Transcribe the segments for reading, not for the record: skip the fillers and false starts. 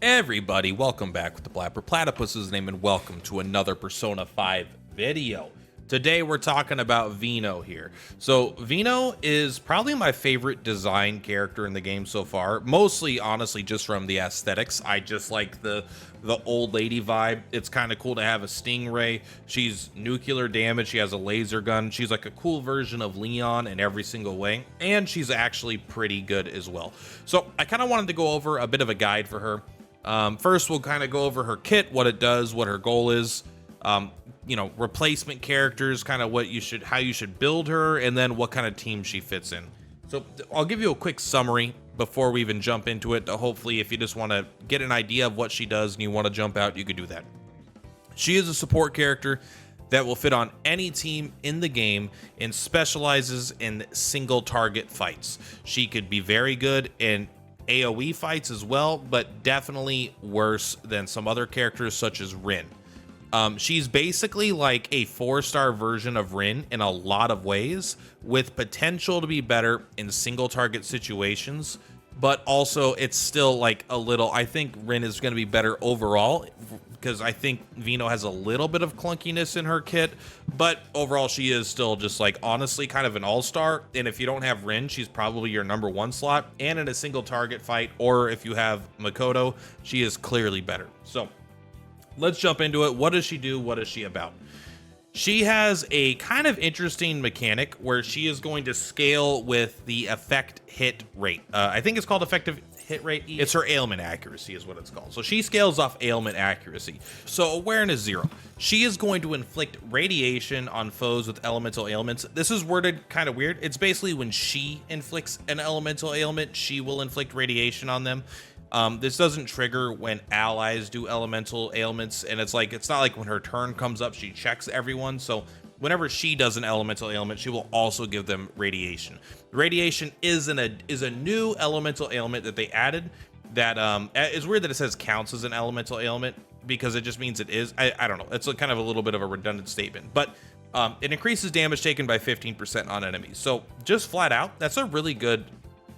Everybody, welcome back with the Blabber Platypus's name and welcome to another Persona 5 video. Today we're talking about Veno here. So Veno is probably my favorite design character in the game so far, mostly honestly just from the aesthetics. I just like the old lady vibe. It's kind of cool to have a stingray. She's nuclear damage, she has a laser gun, she's like a cool version of Leon in every single way, and she's actually pretty good as well. So I kind of wanted to go over a bit of a guide for her. First, we'll kind of go over her kit, what it does, what her goal is, replacement characters, kind of how you should build her, and then what kind of team she fits in. So I'll give you a quick summary before we even jump into it. Hopefully, if you just want to get an idea of what she does and you want to jump out, you could do that. She is a support character that will fit on any team in the game and specializes in single target fights. She could be very good in AoE fights as well, but definitely worse than some other characters such as Rin. She's basically like a 4-star version of Rin in a lot of ways, with potential to be better in single target situations, but also it's still like a little, I think Rin is going to be better overall because I think Veno has a little bit of clunkiness in her kit, but overall she is still just like honestly kind of an all-star. And if you don't have Rin, she's probably your #1 slot, and in a single target fight, or if you have Makoto, she is clearly better. So let's jump into it. What does she do? What is she about? She has a kind of interesting mechanic where she is going to scale with the effect hit rate. I think it's called effective hit rate. It's her ailment accuracy is what it's called. So she scales off ailment accuracy. So awareness 0. She is going to inflict radiation on foes with elemental ailments. This is worded kind of weird. It's basically when she inflicts an elemental ailment, she will inflict radiation on them. This doesn't trigger when allies do elemental ailments, and it's not like when her turn comes up she checks everyone. So whenever she does an elemental ailment, she will also give them radiation. Radiation is a new elemental ailment that they added that it's weird that it says counts as an elemental ailment because it just means it is. I don't know, it's kind of a little bit of a redundant statement, but it increases damage taken by 15% on enemies. So just flat out, that's a really good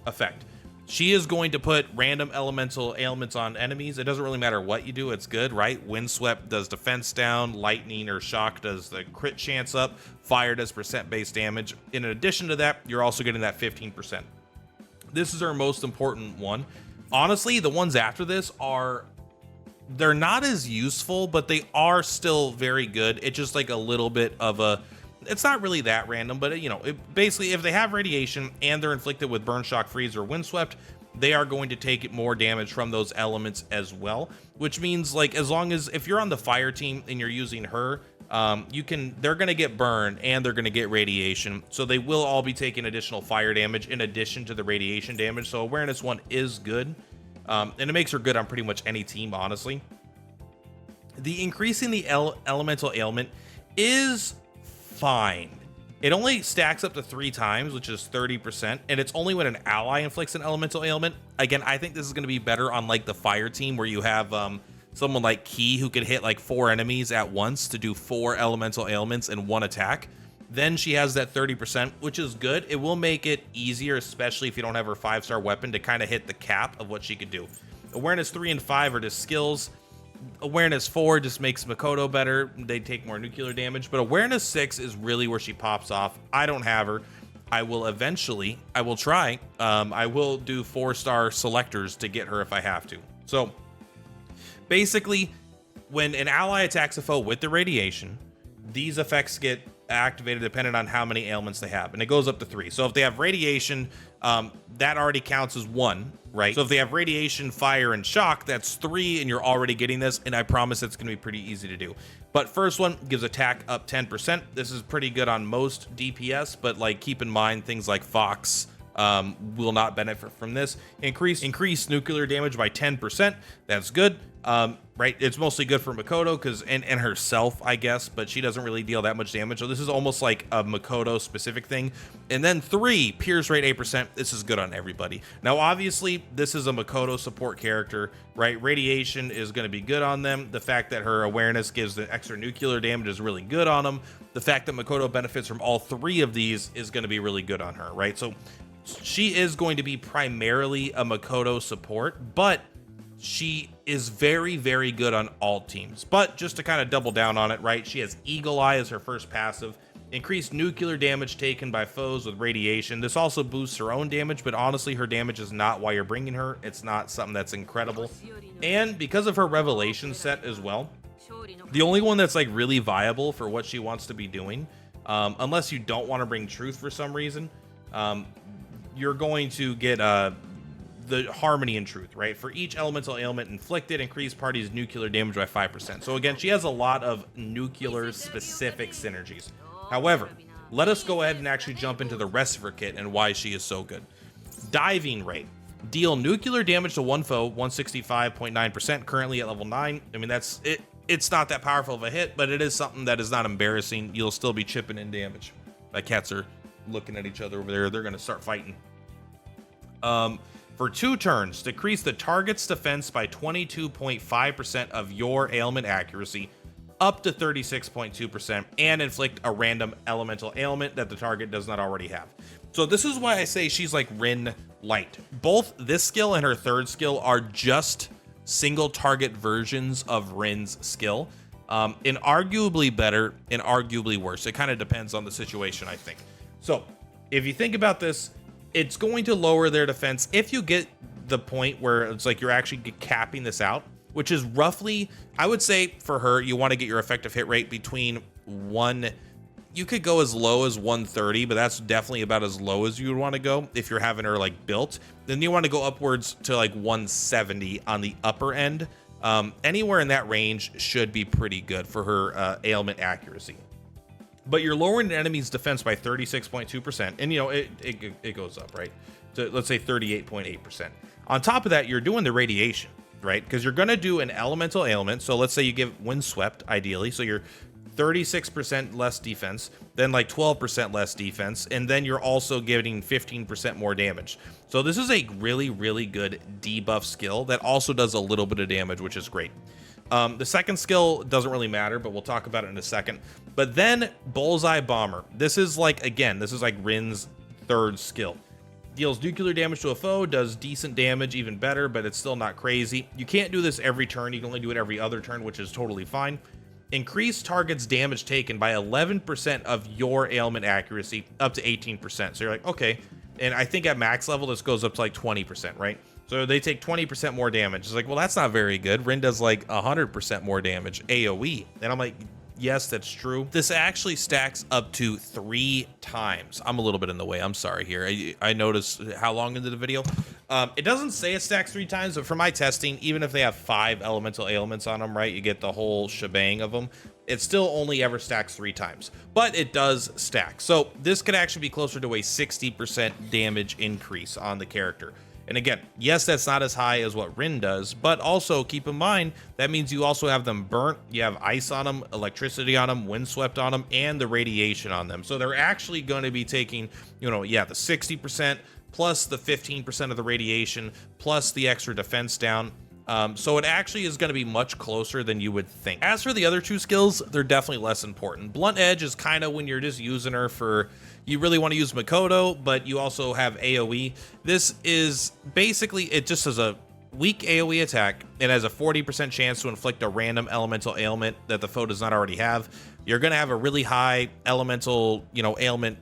effect. She is going to put random elemental ailments on enemies. It doesn't really matter what you do, it's good, right? Windswept does defense down, lightning or shock does the crit chance up, fire does percent base damage. In addition to that, you're also getting that 15%. This is our most important one. Honestly, the ones after this they're not as useful, but they are still very good. It's just like a little bit of a, it's not really that random, but basically if they have radiation and they're inflicted with burn, shock, freeze, or windswept, they are going to take more damage from those elements as well, which means like as long as if you're on the fire team and you're using her, they're going to get burn and they're going to get radiation, so they will all be taking additional fire damage in addition to the radiation damage. So awareness 1 is good, and it makes her good on pretty much any team, honestly. The increasing the elemental ailment is fine. It only stacks up to 3 times, which is 30%, and it's only when an ally inflicts an elemental ailment. Again, I think this is going to be better on like the fire team where you have someone like Key who could hit like 4 enemies at once to do 4 elemental ailments in 1 attack. Then she has that 30%, which is good. It will make it easier, especially if you don't have her 5-star weapon, to kind of hit the cap of what she could do. Awareness 3 and 5 are just skills. Awareness 4 just makes Makoto better. They take more nuclear damage, but awareness 6 is really where she pops off. I don't have her. I will try. I will do 4-star selectors to get her if I have to. So basically, when an ally attacks a foe with the radiation, these effects get activated depending on how many ailments they have, and it goes up to 3. So if they have radiation, that already counts as 1, right? So if they have radiation, fire, and shock, that's 3, and you're already getting this, and I promise it's going to be pretty easy to do. But first one gives attack up 10%. This is pretty good on most DPS, but like keep in mind things like Fox will not benefit from this. Increase nuclear damage by 10%. That's good. Right, it's mostly good for Makoto because and herself, I guess, but she doesn't really deal that much damage. So this is almost like a Makoto specific thing. And then 3, pierce rate 8%. This is good on everybody. Now, obviously, this is a Makoto support character, right? Radiation is going to be good on them. The fact that her awareness gives the extra nuclear damage is really good on them. The fact that Makoto benefits from all 3 of these is going to be really good on her, right? So she is going to be primarily a Makoto support, but she is very, very good on all teams. But just to kind of double down on it, right? She has Eagle Eye as her first passive. Increased nuclear damage taken by foes with radiation. This also boosts her own damage, but honestly, her damage is not why you're bringing her. It's not something that's incredible. And because of her revelation set as well, the only one that's like really viable for what she wants to be doing, unless you don't want to bring truth for some reason, you're going to get the harmony and truth, right? For each elemental ailment inflicted, increase party's nuclear damage by 5%. So again, she has a lot of nuclear specific synergies. However, let us go ahead and actually jump into the rest of her kit and why she is so good. Diving rate. Deal nuclear damage to one foe, 165.9%, currently at level 9. I mean, that's it. It's not that powerful of a hit, but it is something that is not embarrassing. You'll still be chipping in damage. My cats are looking at each other over there. They're going to start fighting. For 2 turns, decrease the target's defense by 22.5% of your ailment accuracy, up to 36.2%, and inflict a random elemental ailment that the target does not already have. So this is why I say she's like Rin light. Both this skill and her third skill are just single target versions of Rin's skill, and arguably better and arguably worse. It kind of depends on the situation, I think. So if you think about this, it's going to lower their defense if you get the point where it's like you're actually capping this out, which is roughly, I would say for her, you want to get your effective hit rate between you could go as low as 130, but that's definitely about as low as you would want to go if you're having her like built. Then you want to go upwards to like 170 on the upper end. Anywhere in that range should be pretty good for her ailment accuracy. But you're lowering an enemy's defense by 36.2%, and you know it goes up, right? To let's say 38.8%. On top of that, you're doing the radiation, right? Because you're gonna do an elemental ailment. So let's say you give Windswept, ideally. So you're 36% less defense, then like 12% less defense, and then you're also getting 15% more damage. So this is a really, really good debuff skill that also does a little bit of damage, which is great. The second skill doesn't really matter, but we'll talk about it in a second. But then Bullseye Bomber. This is like, again, this is like Rin's third skill. Deals nuclear damage to a foe, does decent damage, even better, but it's still not crazy. You can't do this every turn. You can only do it every other turn, which is totally fine. Increase target's damage taken by 11% of your ailment accuracy, up to 18%. So you're like, okay. And I think at max level, this goes up to like 20%, right? So they take 20% more damage. It's like, well, that's not very good. Rin does like 100% more damage AoE. And I'm like, yes, that's true. This actually stacks up to 3 times. I'm a little bit in the way. I'm sorry here. I noticed how long into the video. It doesn't say it stacks 3 times, but for my testing, even if they have 5 elemental ailments on them, right, you get the whole shebang of them. It still only ever stacks 3 times, but it does stack. So this could actually be closer to a 60% damage increase on the character. And again, yes, that's not as high as what Rin does, but also keep in mind, that means you also have them burnt, you have ice on them, electricity on them, windswept on them, and the radiation on them. So they're actually going to be taking, you know, yeah, the 60% plus the 15% of the radiation, plus the extra defense down. So it actually is going to be much closer than you would think. As for the other 2 skills, they're definitely less important. Blunt Edge is kind of when you're just using her for, you really want to use Makoto, but you also have AoE. This is basically, it just has a weak AoE attack. It has a 40% chance to inflict a random elemental ailment that the foe does not already have. You're going to have a really high elemental, you know, ailment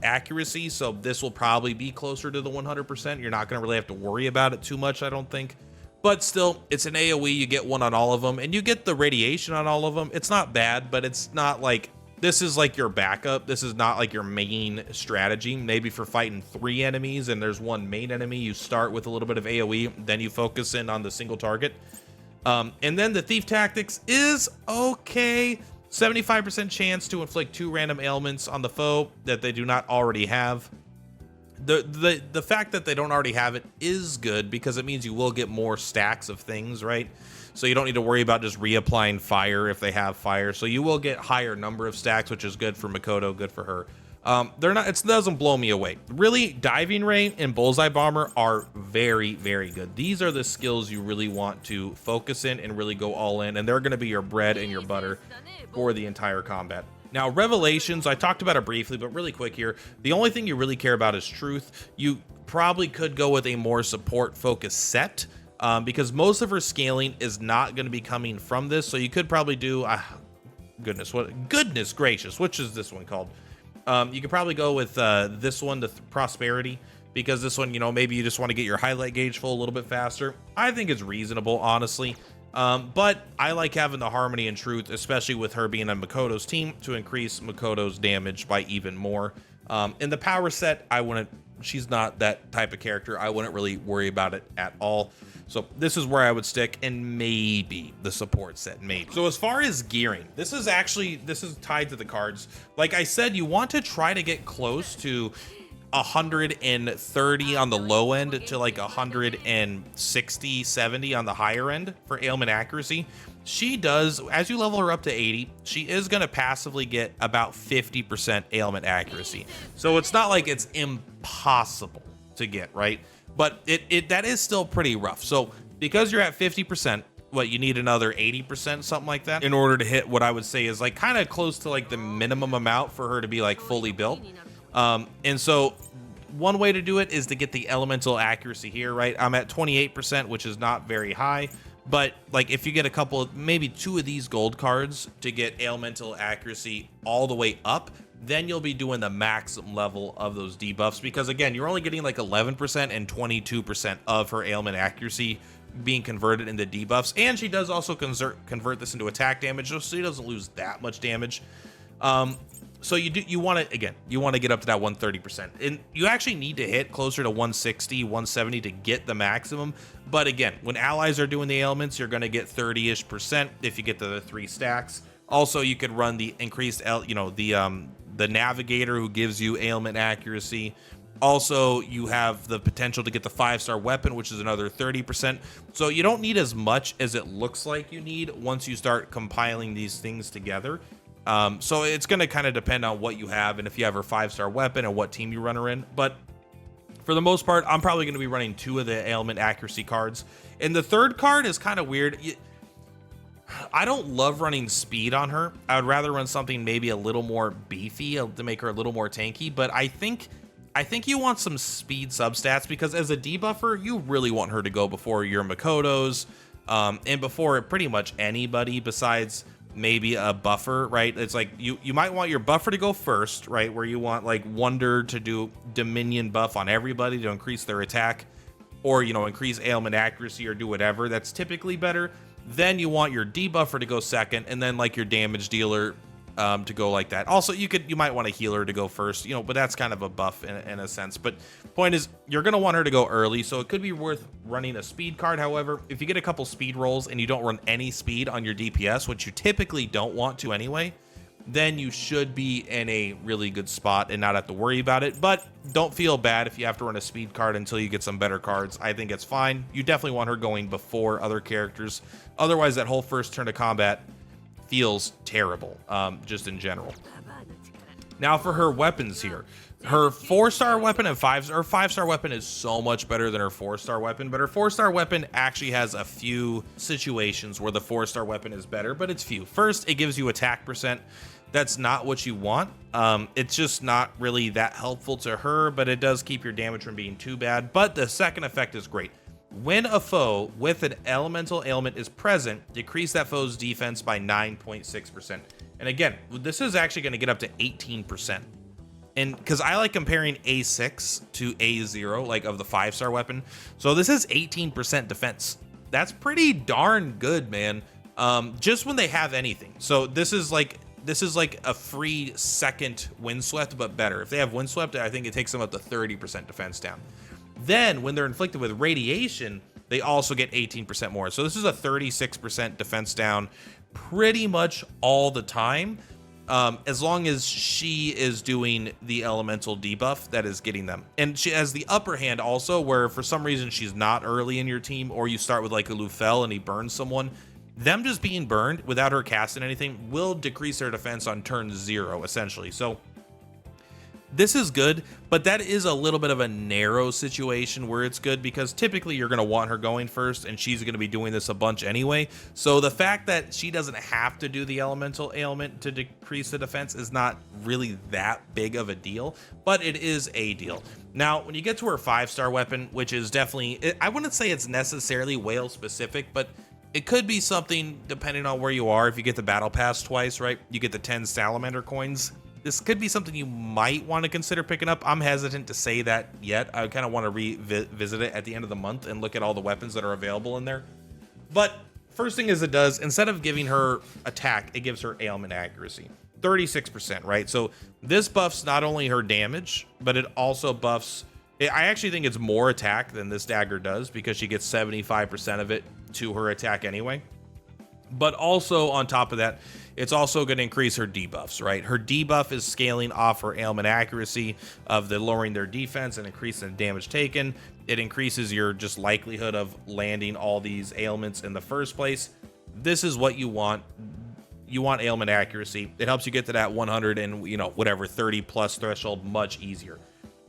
accuracy. So this will probably be closer to the 100%. You're not going to really have to worry about it too much, I don't think. But still, it's an AoE, you get 1 on all of them, and you get the radiation on all of them. It's not bad, but it's not like, this is like your backup. This is not like your main strategy. Maybe for fighting 3 enemies and there's 1 main enemy, you start with a little bit of AoE, then you focus in on the single target. And then the Thief Tactics is okay. 75% chance to inflict 2 random ailments on the foe that they do not already have. The fact that they don't already have it is good because it means you will get more stacks of things, right? So you don't need to worry about just reapplying fire if they have fire. So you will get higher number of stacks, which is good for Makoto, good for her. It doesn't blow me away. Really, Diving Ray and Bullseye Bomber are very, very good. These are the skills you really want to focus in and really go all in, and they're going to be your bread and your butter for the entire combat. Now, Revelations, I talked about it briefly, but really quick here. The only thing you really care about is truth. You probably could go with a more support-focused set. because most of her scaling is not going to be coming from this. So you could probably do, goodness gracious, which is this one called? You could probably go with this one, the prosperity, because this one, you know, maybe you just want to get your highlight gauge full a little bit faster. I think it's reasonable, honestly. But I like having the harmony and truth, especially with her being on Makoto's team, to increase Makoto's damage by even more. In the power set, she's not that type of character. I wouldn't really worry about it at all. So this is where I would stick, and maybe the support set, maybe. So as far as gearing, this is tied to the cards. Like I said, you want to try to get close to 130 on the low end to like 160, 70 on the higher end for ailment accuracy. She does, as you level her up to 80, she is going to passively get about 50% ailment accuracy. So it's not like it's impossible to get, right? But that is still pretty rough. So because you're at 50%, you need another 80%, something like that, in order to hit what I would say is like kind of close to like the minimum amount for her to be like fully built. And so one way to do it is to get the elemental accuracy here, right? I'm at 28%, which is not very high, but like if you get maybe 2 of these gold cards to get elemental accuracy all the way up, then you'll be doing the maximum level of those debuffs, because again, you're only getting like 11% and 22% of her ailment accuracy being converted into debuffs. And she does also convert this into attack damage, so she doesn't lose that much damage. So you want to get up to that 130%, and you actually need to hit closer to 160, 170 to get the maximum. But again, when allies are doing the ailments, you're going to get 30-ish% if you get the 3 stacks. Also, you could run the increased, the navigator who gives you ailment accuracy. Also, you have the potential to get the 5-star weapon, which is another 30%. So you don't need as much as it looks like you need once you start compiling these things together. So it's going to kind of depend on what you have and if you have her 5-star weapon and what team you run her in. But for the most part, I'm probably going to be running 2 of the ailment accuracy cards. And the third card is kind of weird. I don't love running speed on her. I would rather run something maybe a little more beefy to make her a little more tanky. But I think you want some speed substats, because as a debuffer, you really want her to go before your Makotos, and before pretty much anybody besides maybe a buffer, right? It's like you might want your buffer to go first, right? Where you want like Wonder to do Dominion buff on everybody to increase their attack, or, you know, increase ailment accuracy or do whatever. That's typically better. Then you want your debuffer to go second, and then like your damage dealer to go like that. Also, you might want a healer to go first, you know, but that's kind of a buff in a sense. But point is, you're going to want her to go early, so it could be worth running a speed card. However, if you get a couple speed rolls and you don't run any speed on your DPS, which you typically don't want to anyway, then you should be in a really good spot and not have to worry about it. But don't feel bad if you have to run a speed card until you get some better cards. I think it's fine. You definitely want her going before other characters. Otherwise, that whole first turn of combat feels terrible, just in general. Now for her weapons here. Her 4-star weapon and 5-star weapon is so much better than her 4-star weapon, but her 4-star weapon actually has a few situations where the 4-star weapon is better, but it's few. First, it gives you attack percent. That's not what you want. It's just not really that helpful to her, but it does keep your damage from being too bad. But the second effect is great. When a foe with an elemental ailment is present, decrease that foe's defense by 9.6%. And again, this is actually going to get up to 18%. And because I like comparing A6 to A0, like of the 5-star weapon. So this is 18% defense. That's pretty darn good, man. Just when they have anything. So this is like a free second windswept, but better. If they have windswept, I think it takes them up to 30% defense down. Then when they're inflicted with radiation, they also get 18% more. So this is a 36% defense down pretty much all the time, as long as she is doing the elemental debuff that is getting them. And she has the upper hand also, where for some reason she's not early in your team, or you start with like a Lufel and he burns someone. Them just being burned without her casting anything will decrease their defense on turn 0, essentially. So this is good, but that is a little bit of a narrow situation where it's good, because typically you're going to want her going first, and she's going to be doing this a bunch anyway. So the fact that she doesn't have to do the elemental ailment to decrease the defense is not really that big of a deal, but it is a deal. Now, when you get to her 5-star weapon, which is definitely, I wouldn't say it's necessarily whale specific, but it could be something depending on where you are. If you get the battle pass twice, right, you get the 10 salamander coins. This could be something you might want to consider picking up. I'm hesitant to say that yet. I kind of want to revisit it at the end of the month and look at all the weapons that are available in there. But first thing is, it does, instead of giving her attack, it gives her ailment accuracy. 36%, right? So this buffs not only her damage, but it also buffs, I actually think it's more attack than this dagger does, because she gets 75% of it to her attack anyway. But also on top of that, it's also going to increase her debuffs, right? Her debuff is scaling off her ailment accuracy of the lowering their defense and increasing the damage taken. It increases your just likelihood of landing all these ailments in the first place. This is what you want. You want ailment accuracy. It helps you get to that 100 and, you know, whatever 30 plus threshold much easier.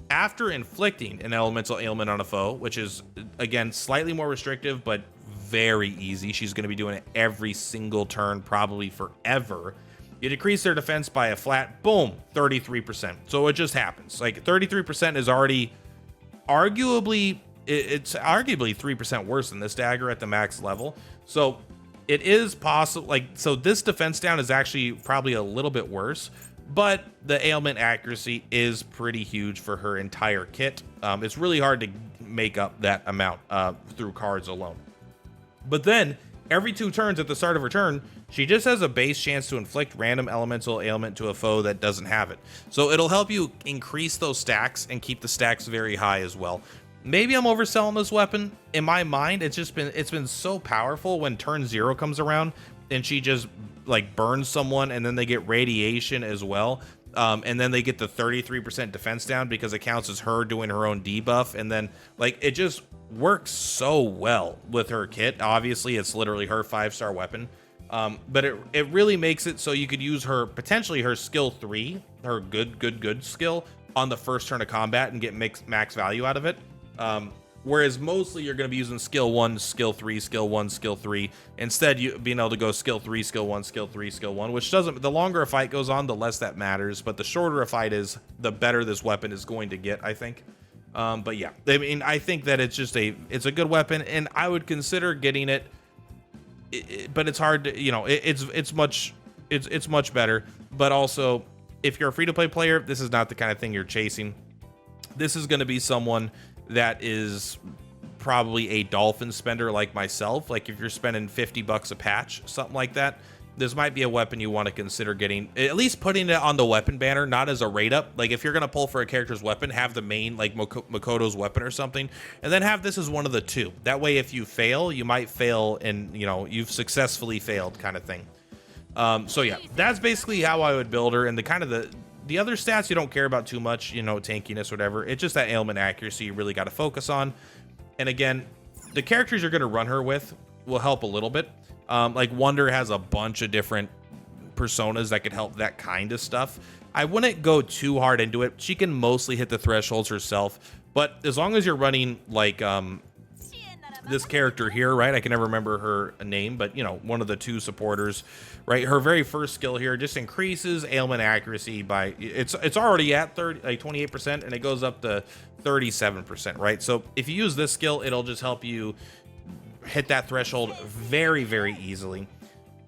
After inflicting an elemental ailment on a foe, which is again slightly more restrictive but very easy, she's going to be doing it every single turn, probably forever. You decrease their defense by a flat, boom, 33%. So it just happens. Like 33% is already arguably, it's arguably 3% worse than this dagger at the max level. So it is possible, like, so this defense down is actually probably a little bit worse, but the ailment accuracy is pretty huge for her entire kit. It's really hard to make up that amount through cards alone. But then every 2 turns at the start of her turn, she just has a base chance to inflict random elemental ailment to a foe that doesn't have it. So it'll help you increase those stacks and keep the stacks very high as well. Maybe I'm overselling this weapon. In my mind, it's been so powerful when turn 0 comes around and she just like burns someone, and then they get radiation as well. And then they get the 33% defense down because it counts as her doing her own debuff. And then like it just works so well with her kit. Obviously, it's literally her 5-star weapon. But it really makes it so you could use her, potentially her skill 3, her good skill on the first turn of combat and get max value out of it. Whereas mostly you're going to be using skill 1, skill 3, skill 1, skill 3. Instead, you being able to go skill 3, skill 1, skill 3, skill 1, which doesn't, the longer a fight goes on, the less that matters. But the shorter a fight is, the better this weapon is going to get, I think. But yeah, I mean, I think that it's just it's a good weapon, and I would consider getting it, but it's hard to, you know, it's much better. But also, if you're a free-to-play player, this is not the kind of thing you're chasing. This is going to be someone that is probably a dolphin spender like myself. Like if you're spending $50 a patch, something like that, this might be a weapon you want to consider getting, at least putting it on the weapon banner, not as a rate up. Like if you're going to pull for a character's weapon, have the main, like Makoto's weapon or something, and then have this as one of the 2. That way, if you fail, you might fail and, you know, you've successfully failed kind of thing. So yeah, that's basically how I would build her. And the kind of the other stats you don't care about too much, you know, tankiness, whatever. It's just that ailment accuracy you really got to focus on. And again, the characters you're going to run her with will help a little bit. Like Wonder has a bunch of different personas that could help that kind of stuff. I wouldn't go too hard into it. She can mostly hit the thresholds herself, but as long as you're running like this character here, right? I can never remember her name, but you know, one of the 2 supporters, right? Her very first skill here just increases ailment accuracy by, it's already at 28%, and it goes up to 37%, right? So if you use this skill, it'll just help you hit that threshold very, very easily.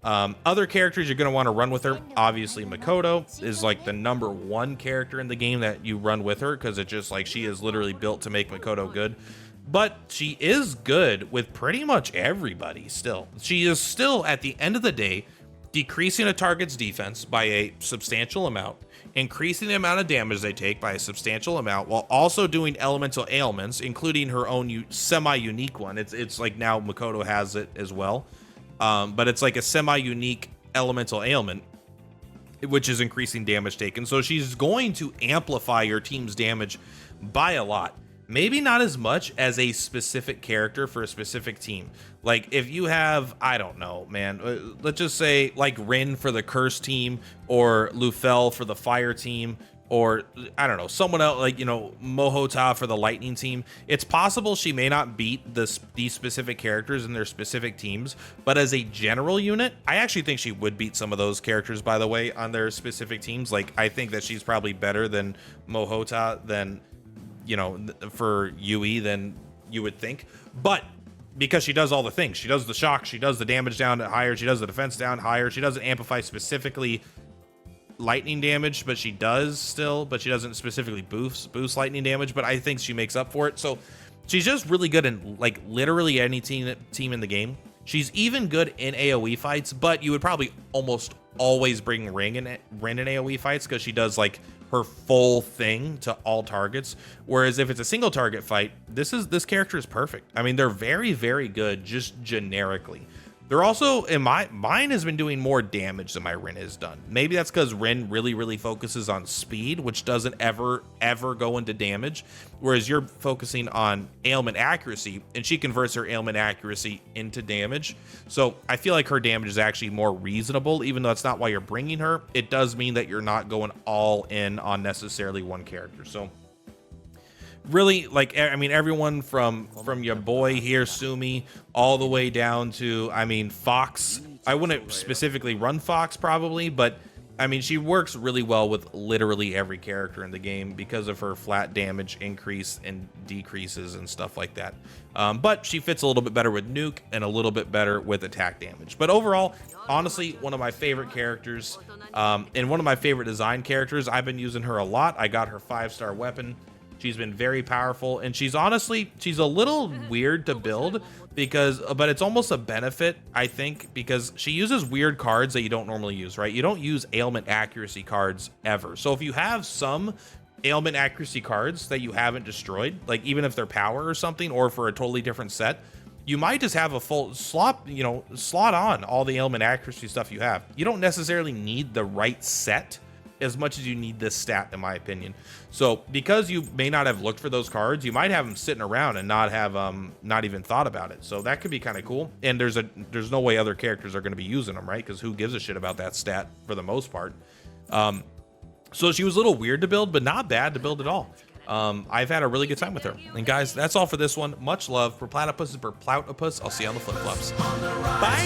Other characters you're going to want to run with her, obviously Makoto is like the #1 character in the game that you run with her, because it's just like she is literally built to make Makoto good. But she is good with pretty much everybody still. She is still, at the end of the day, decreasing a target's defense by a substantial amount, increasing the amount of damage they take by a substantial amount, while also doing elemental ailments, including her own semi-unique one. It's like now Makoto has it as well. But it's like a semi-unique elemental ailment, which is increasing damage taken. So she's going to amplify your team's damage by a lot. Maybe not as much as a specific character for a specific team. Like if you have, I don't know, man, let's just say like Rin for the Curse team, or Lufel for the Fire team, or I don't know, someone else, like, you know, Mohota for the Lightning team. It's possible she may not beat these specific characters in their specific teams, but as a general unit, I actually think she would beat some of those characters, by the way, on their specific teams. Like I think that she's probably better than Mohota than you know, for UE than you would think, but because she does all the things, she does the shock, she does the damage down higher, she does the defense down higher, she doesn't amplify specifically lightning damage, but she does still, but she doesn't specifically boost lightning damage, but I think she makes up for it. So she's just really good in like literally any team in the game. She's even good in AoE fights, but you would probably almost always bring Rin in AoE fights because she does like her full thing to all targets. Whereas if it's a single target fight, this character is perfect. I mean, they're very, very good just generically. They're also, mine has been doing more damage than my Rin has done. Maybe that's because Rin really, really focuses on speed, which doesn't ever go into damage. Whereas you're focusing on ailment accuracy, and she converts her ailment accuracy into damage. So I feel like her damage is actually more reasonable, even though that's not why you're bringing her. It does mean that you're not going all in on necessarily one character. So really, like, I mean, everyone from your boy here, Sumi, all the way down to, I mean, Fox. I wouldn't specifically run Fox probably, but I mean, she works really well with literally every character in the game because of her flat damage increase and decreases and stuff like that. But she fits a little bit better with Nuke and a little bit better with attack damage. But overall, honestly, one of my favorite characters and one of my favorite design characters. I've been using her a lot. I got her 5-star weapon. She's been very powerful, and she's a little weird to build but it's almost a benefit, I think, because she uses weird cards that you don't normally use, right? You don't use ailment accuracy cards ever. So if you have some ailment accuracy cards that you haven't destroyed, like even if they're power or something, or for a totally different set, you might just have a full slot on all the ailment accuracy stuff you have. You don't necessarily need the right set as much as you need this stat, in my opinion. So because you may not have looked for those cards, you might have them sitting around and not have not even thought about it. So that could be kind of cool. And there's no way other characters are going to be using them, right? Because who gives a shit about that stat for the most part. So she was a little weird to build, but not bad to build at all. I've had a really good time with her. And guys, that's all for this one. Much love. Per platypus is per ploutopus. I'll see you on the flip flops. Bye.